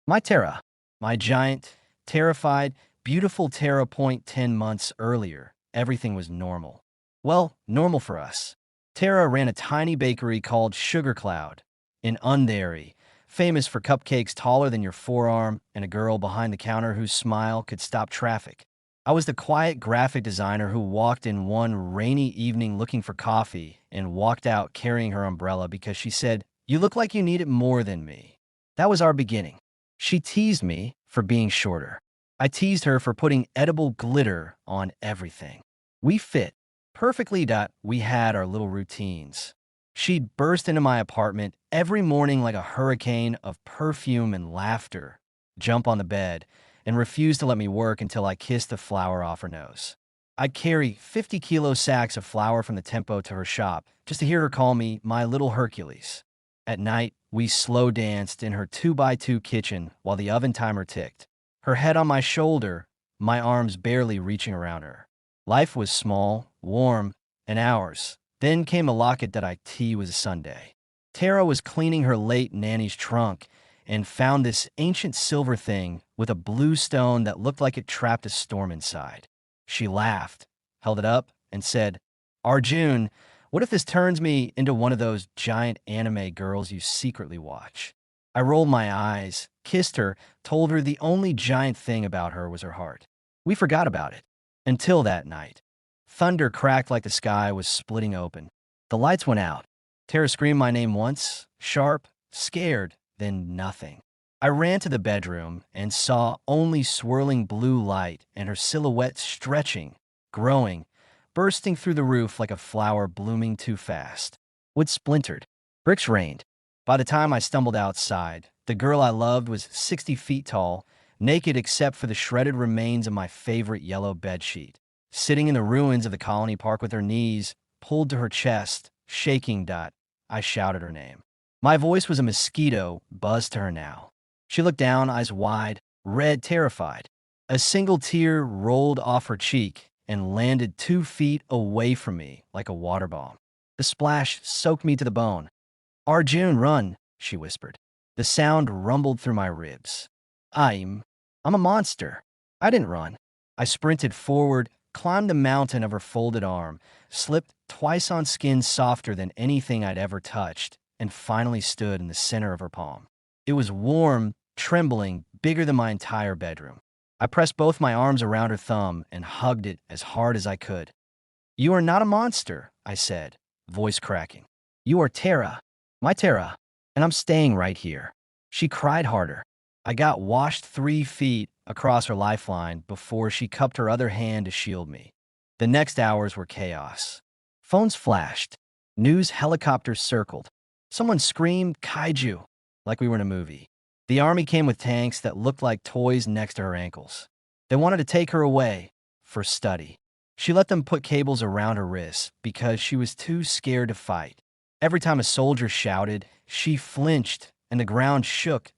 My Tara, my giant, terrified, beautiful Tara point 10 months earlier, everything was normal. Well, normal for us. Tara ran a tiny bakery called Sugar Cloud in Undery, famous for cupcakes taller than your forearm and a girl behind the counter whose smile could stop traffic. I was the quiet graphic designer who walked in one rainy evening looking for coffee and walked out carrying her umbrella because she said, "You look like you need it more than me." That was our beginning. She teased me for being shorter. I teased her for putting edible glitter on everything. We fit perfectly. We had our little routines. She'd burst into my apartment every morning like a hurricane of perfume and laughter, jump on the bed, and refuse to let me work until I kissed the flour off her nose. I'd carry 50-kilo sacks of flour from the tempo to her shop just to hear her call me my little Hercules. At night, we slow danced in her 2x2 kitchen while the oven timer ticked, her head on my shoulder, my arms barely reaching around her. Life was small, warm, and ours. Then came a locket that I tea was a Sunday. Tara was cleaning her late nanny's trunk and found this ancient silver thing with a blue stone that looked like it trapped a storm inside. She laughed, held it up, and said, "Arjun, what if this turns me into one of those giant anime girls you secretly watch?" I rolled my eyes, kissed her, told her the only giant thing about her was her heart. We forgot about it. Until that night. Thunder cracked like the sky was splitting open. The lights went out. Tara screamed my name once, sharp, scared, then nothing. I ran to the bedroom and saw only swirling blue light and her silhouette stretching, growing, bursting through the roof like a flower blooming too fast. Wood splintered. Bricks rained. By the time I stumbled outside, the girl I loved was 60 feet tall, naked except for the shredded remains of my favorite yellow bedsheet, sitting in the ruins of the Colony Park with her knees pulled to her chest, shaking. I shouted her name. My voice was a mosquito buzzed to her now. She looked down, eyes wide, red, terrified. A single tear rolled off her cheek and landed 2 feet away from me like a water bomb. The splash soaked me to the bone. "Arjun, run," she whispered. The sound rumbled through my ribs. I'm a monster. I didn't run. I sprinted forward, climbed the mountain of her folded arm, slipped twice on skin softer than anything I'd ever touched, and finally stood in the center of her palm. It was warm, trembling, bigger than my entire bedroom. I pressed both my arms around her thumb and hugged it as hard as I could. "You are not a monster," I said, voice cracking. "You are Tara, my Tara, and I'm staying right here." She cried harder. I got washed 3 feet across her lifeline before she cupped her other hand to shield me. The next hours were chaos. Phones flashed. News helicopters circled. Someone screamed, "Kaiju," like we were in a movie. The army came with tanks that looked like toys next to her ankles. They wanted to take her away for study. She let them put cables around her wrists because she was too scared to fight. Every time a soldier shouted, she flinched and the ground shook.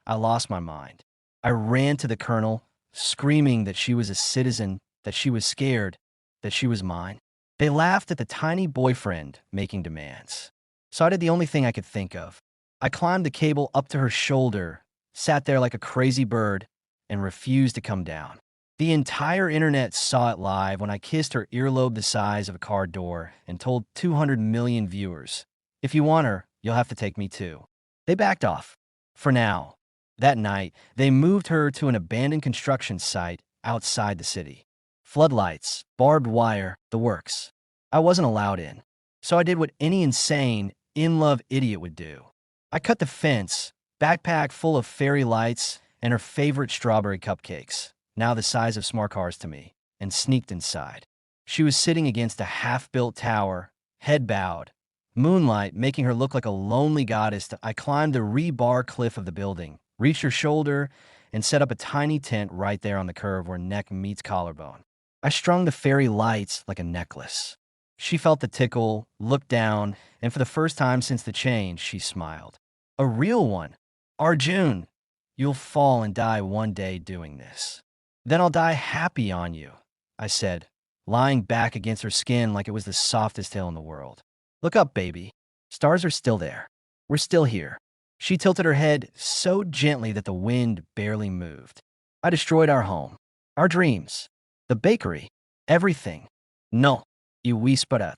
I lost my mind. I ran to the colonel, screaming that she was a citizen, that she was scared, that she was mine. They laughed at the tiny boyfriend making demands. So I did the only thing I could think of. I climbed the cable up to her shoulder, sat there like a crazy bird, and refused to come down. The entire internet saw it live when I kissed her earlobe the size of a car door and told 200 million viewers, "If you want her, you'll have to take me too." They backed off. For now. That night, they moved her to an abandoned construction site outside the city. Floodlights, barbed wire, the works. I wasn't allowed in. So I did what any insane, in-love idiot would do. I cut the fence, backpack full of fairy lights and her favorite strawberry cupcakes, now the size of smart cars to me, and sneaked inside. She was sitting against a half-built tower, head bowed, moonlight making her look like a lonely goddess. I climbed the rebar cliff of the building, reached her shoulder, and set up a tiny tent right there on the curve where neck meets collarbone. I strung the fairy lights like a necklace. She felt the tickle, looked down, and for the first time since the change, she smiled. "A real one. Arjun, you'll fall and die one day doing this. Then I'll die happy on you," I said, lying back against her skin like it was the softest hill in the world. "Look up, baby. Stars are still there. We're still here." She tilted her head so gently that the wind barely moved. I destroyed our home, our dreams, the bakery, everything. No, you whispered.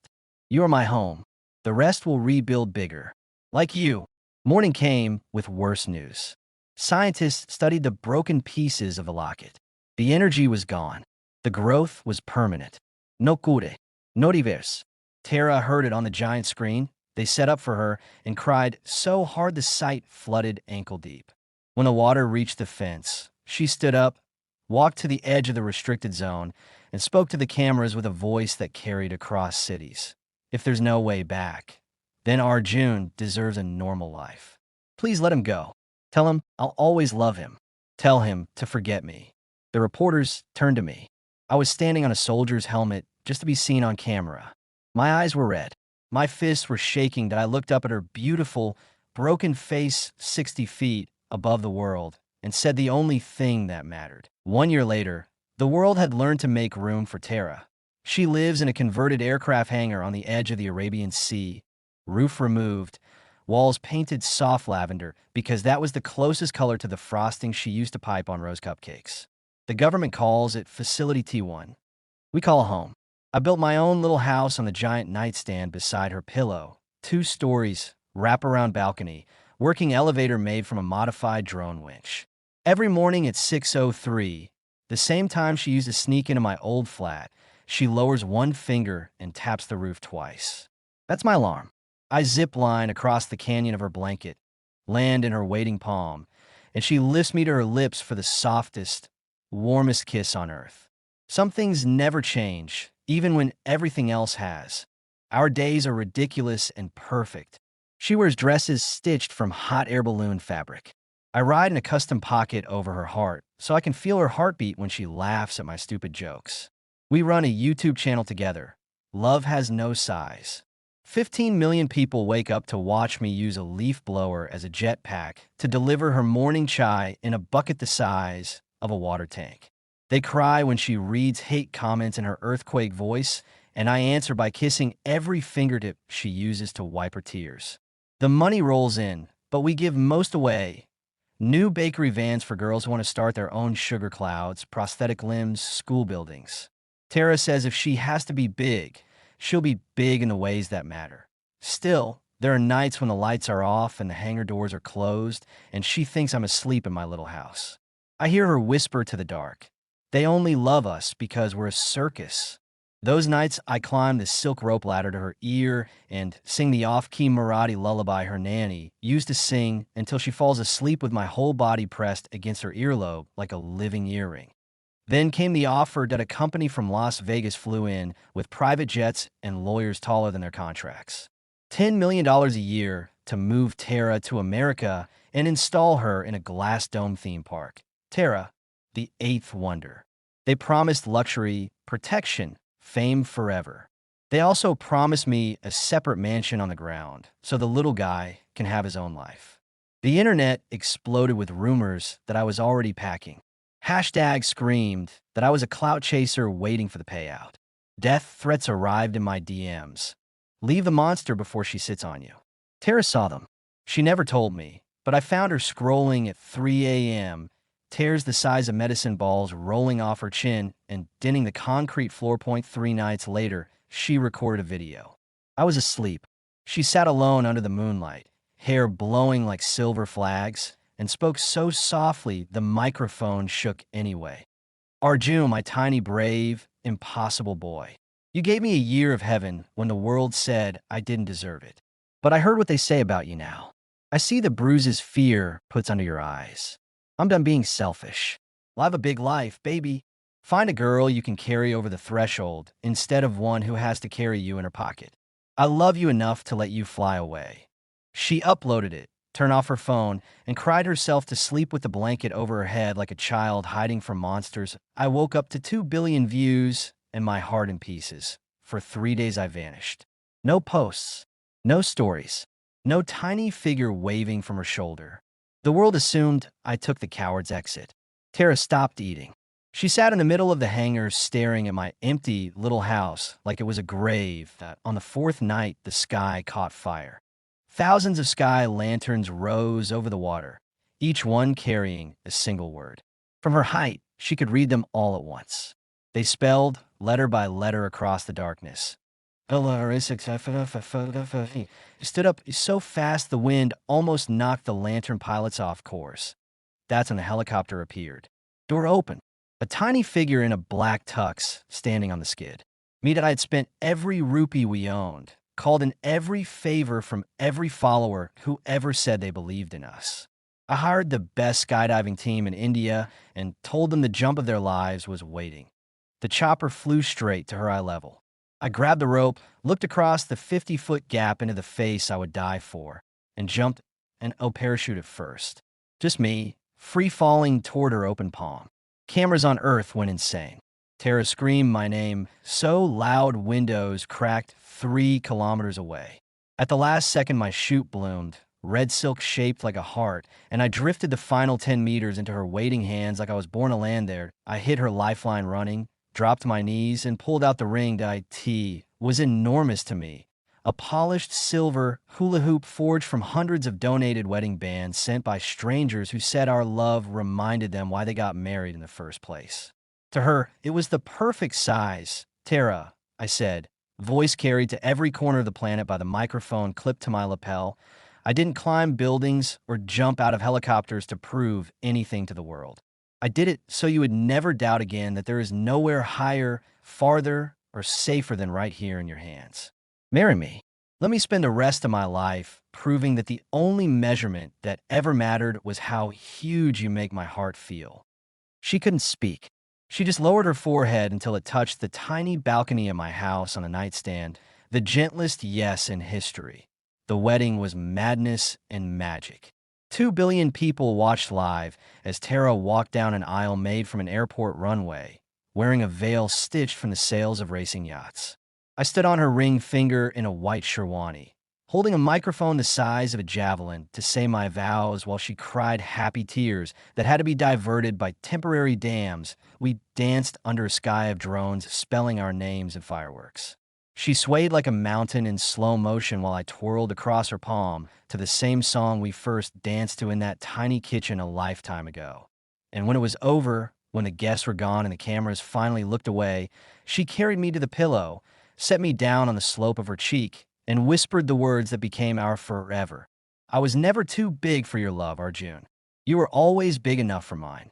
You are my home. The rest will rebuild bigger. Like you. Morning came with worse news. Scientists studied the broken pieces of the locket. The energy was gone. The growth was permanent. No cure. No reverse. Tara heard it on the giant screen. They set up for her and cried so hard the sight flooded ankle deep. When the water reached the fence, she stood up, walked to the edge of the restricted zone, and spoke to the cameras with a voice that carried across cities. If there's no way back, then Arjun deserves a normal life. Please let him go. Tell him I'll always love him. Tell him to forget me. The reporters turned to me. I was standing on a soldier's helmet just to be seen on camera. My eyes were red. My fists were shaking that I looked up at her beautiful, broken face 60 feet above the world and said the only thing that mattered. 1 year later, the world had learned to make room for Tara. She lives in a converted aircraft hangar on the edge of the Arabian Sea, roof removed, walls painted soft lavender because that was the closest color to the frosting she used to pipe on rose cupcakes. The government calls it Facility T1. We call it home. I built my own little house on the giant nightstand beside her pillow, 2 stories, wraparound balcony, working elevator made from a modified drone winch. Every morning at 6:03, the same time she used to sneak into my old flat, she lowers one finger and taps the roof twice. That's my alarm. I zip line across the canyon of her blanket, land in her waiting palm, and she lifts me to her lips for the softest, warmest kiss on earth. Some things never change, even when everything else has. Our days are ridiculous and perfect. She wears dresses stitched from hot air balloon fabric. I ride in a custom pocket over her heart so I can feel her heartbeat when she laughs at my stupid jokes. We run a YouTube channel together. Love has no size. 15 million people wake up to watch me use a leaf blower as a jetpack to deliver her morning chai in a bucket the size of a water tank. They cry when she reads hate comments in her earthquake voice, and I answer by kissing every fingertip she uses to wipe her tears. The money rolls in, but we give most away. New bakery vans for girls who want to start their own sugar clouds, prosthetic limbs, school buildings. Tara says if she has to be big, she'll be big in the ways that matter. Still, there are nights when the lights are off and the hangar doors are closed, and she thinks I'm asleep in my little house. I hear her whisper to the dark. They only love us because we're a circus. Those nights, I climb the silk rope ladder to her ear and sing the off-key Marathi lullaby her nanny used to sing until she falls asleep with my whole body pressed against her earlobe like a living earring. Then came the offer that a company from Las Vegas flew in with private jets and lawyers taller than their contracts. $10 million a year to move Tara to America and install her in a glass dome theme park. Tara, the eighth wonder. They promised luxury, protection, fame forever. They also promised me a separate mansion on the ground so the little guy can have his own life. The internet exploded with rumors that I was already packing. Hashtag screamed that I was a clout chaser waiting for the payout. Death threats arrived in my DMs. Leave the monster before she sits on you. Tara saw them. She never told me, but I found her scrolling at 3 a.m., tears the size of medicine balls rolling off her chin and denting the concrete floor point. 3 nights later, she recorded a video. I was asleep. She sat alone under the moonlight, hair blowing like silver flags, and spoke so softly the microphone shook anyway. Arjun, my tiny, brave, impossible boy. You gave me a year of heaven when the world said I didn't deserve it. But I heard what they say about you now. I see the bruises fear puts under your eyes. I'm done being selfish. Live a big life, baby. Find a girl you can carry over the threshold instead of one who has to carry you in her pocket. I love you enough to let you fly away. She uploaded it, turned off her phone, and cried herself to sleep with the blanket over her head like a child hiding from monsters. I woke up to 2 billion views and my heart in pieces. For 3 days I vanished. No posts, no stories, no tiny figure waving from her shoulder. The world assumed I took the coward's exit. Tara stopped eating. She sat in the middle of the hangar staring at my empty little house like it was a grave that on the 4th night the sky caught fire. Thousands of sky lanterns rose over the water, each one carrying a single word. From her height, she could read them all at once. They spelled, letter by letter across the darkness. It stood up so fast the wind almost knocked the lantern pilots off course. That's when the helicopter appeared. Door open. A tiny figure in a black tux standing on the skid. Me that I had spent every rupee we owned, called in every favor from every follower who ever said they believed in us. I hired the best skydiving team in India and told them the jump of their lives was waiting. The chopper flew straight to her eye level. I grabbed the rope, looked across the 50-foot gap into the face I would die for, and jumped and parachuted first. Just me, free-falling toward her open palm. Cameras on Earth went insane. Tara screamed my name so loud windows cracked 3 kilometers away. At the last second, my chute bloomed, red silk shaped like a heart, and I drifted the final 10 meters into her waiting hands like I was born to land there. I hit her lifeline running, dropped my knees, and pulled out the ring that was enormous to me. A polished silver hula hoop forged from hundreds of donated wedding bands sent by strangers who said our love reminded them why they got married in the first place. To her, it was the perfect size. Tara, I said, voice carried to every corner of the planet by the microphone clipped to my lapel. I didn't climb buildings or jump out of helicopters to prove anything to the world. I did it so you would never doubt again that there is nowhere higher, farther, or safer than right here in your hands. Marry me. Let me spend the rest of my life proving that the only measurement that ever mattered was how huge you make my heart feel. She couldn't speak. She just lowered her forehead until it touched the tiny balcony of my house on a nightstand, the gentlest yes in history. The wedding was madness and magic. 2 billion people watched live as Tara walked down an aisle made from an airport runway, wearing a veil stitched from the sails of racing yachts. I stood on her ring finger in a white sherwani, holding a microphone the size of a javelin to say my vows while she cried happy tears that had to be diverted by temporary dams. We danced under a sky of drones spelling our names in fireworks. She swayed like a mountain in slow motion while I twirled across her palm to the same song we first danced to in that tiny kitchen a lifetime ago. And when it was over, when the guests were gone and the cameras finally looked away, she carried me to the pillow, set me down on the slope of her cheek, and whispered the words that became our forever. I was never too big for your love, Arjun. You were always big enough for mine.